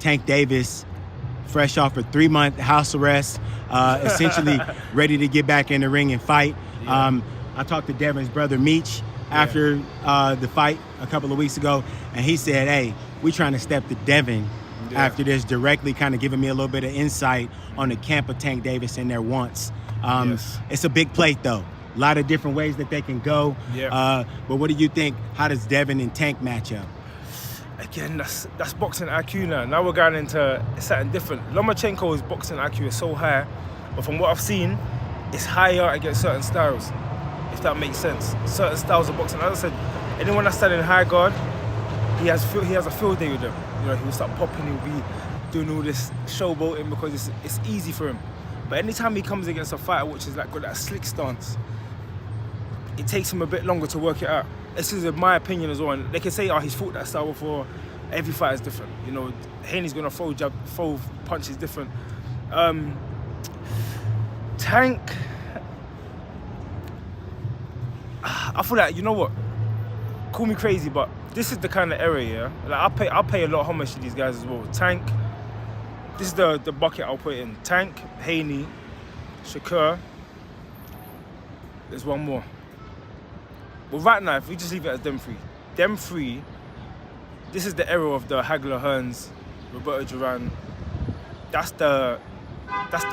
Tank Davis, fresh off a 3-month house arrest, essentially ready to get back in the ring and fight. Yeah. I talked to Devin's brother Meech after the fight a couple of weeks ago, and he said, hey, we trying to step to Devin after this, directly kind of giving me a little bit of insight on the camp of Tank Davis and their wants. It's a big plate, though. A lot of different ways that they can go. Yeah. But what do you think? How does Devin and Tank match up? Again, that's boxing IQ now. Now we're going into something different. Lomachenko's boxing IQ is so high, but from what I've seen, it's higher against certain styles, if that makes sense. Certain styles of boxing. As I said, anyone that's standing high guard, he has a field day with them. You know, he'll start popping, he'll be doing all this showboating because it's easy for him. But anytime he comes against a fighter which is like got that slick stance, it takes him a bit longer to work it out. This is my opinion as well. And they can say, oh, he's fought that style before. Every fight is different. You know, Haney's gonna throw punches different. Tank, I feel like, you know what? Call me crazy, but this is the kind of area, yeah? Like I'll pay a lot of homage to these guys as well. Tank, this is the bucket I'll put in. Tank, Haney, Shakur. There's one more. But right now, if we just leave it as them three, this is the era of the Hagler, Hearns, Roberto Duran. That's the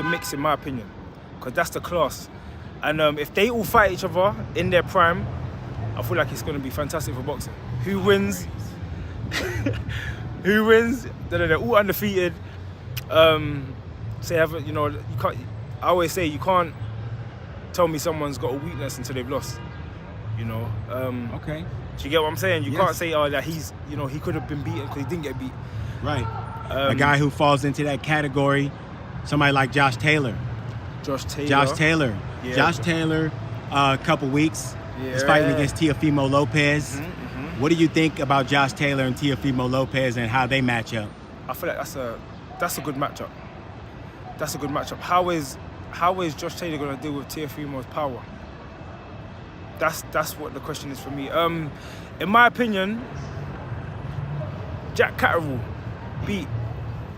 mix in my opinion, because that's the class. And if they all fight each other in their prime, I feel like it's going to be fantastic for boxing. Who wins? Who wins? They're all undefeated. You know, you can't. I always say you can't tell me someone's got a weakness until they've lost. You know. Okay. Do you get what I'm saying? You Yes. can't say, oh, that he's, you know, he could have been beaten because he didn't get beat. Right. A guy who falls into that category, somebody like Josh Taylor. Josh Taylor. Yeah. Josh Taylor, a couple weeks, is fighting against Teofimo Lopez. What do you think about Josh Taylor and Teofimo Lopez and how they match up? I feel like that's a good matchup. That's a good matchup. How is Josh Taylor going to deal with Teofimo's power? That's what the question is for me. In my opinion, Jack Catterall beat,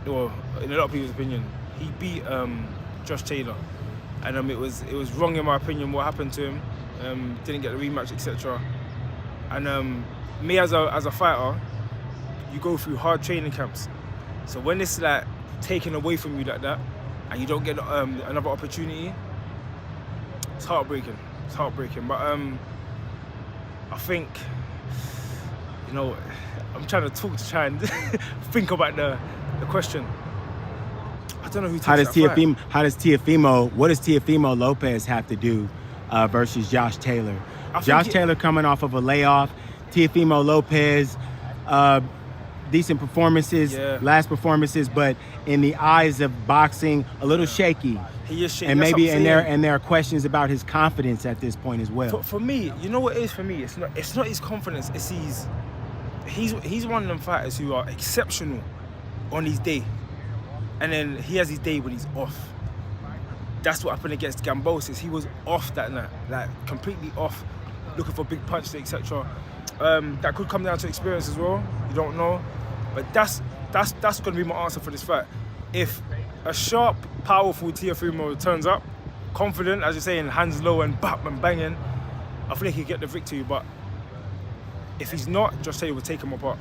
or in a lot of people's opinion, he beat Josh Taylor, and it was wrong in my opinion what happened to him. Didn't get the rematch, etc. And me as a fighter, you go through hard training camps. So when it's like taken away from you like that, and you don't get another opportunity, it's heartbreaking. It's heartbreaking. But I think, you know, I'm trying to talk to try and think about the question. I don't know who takes What does Teofimo Lopez have to do versus Josh Taylor? Josh Taylor coming off of a layoff. Teofimo Lopez, decent performances, last performances, but in the eyes of boxing, a little shaky. He is shaky. And maybe there are questions about his confidence at this point as well. For me, you know what it is for me? It's not his confidence. It's he's one of them fighters who are exceptional on his day, and then he has his day when he's off. That's what happened against Gambosis. He was off that night, like completely off, looking for big punches, etc. That could come down to experience as well. You don't know, but that's going to be my answer for this fight. If a sharp, powerful Teofimo turns up, confident, as you're saying, hands low and bap and banging, I feel like he'll get the victory. But if he's not, Josh Taylor will take him apart.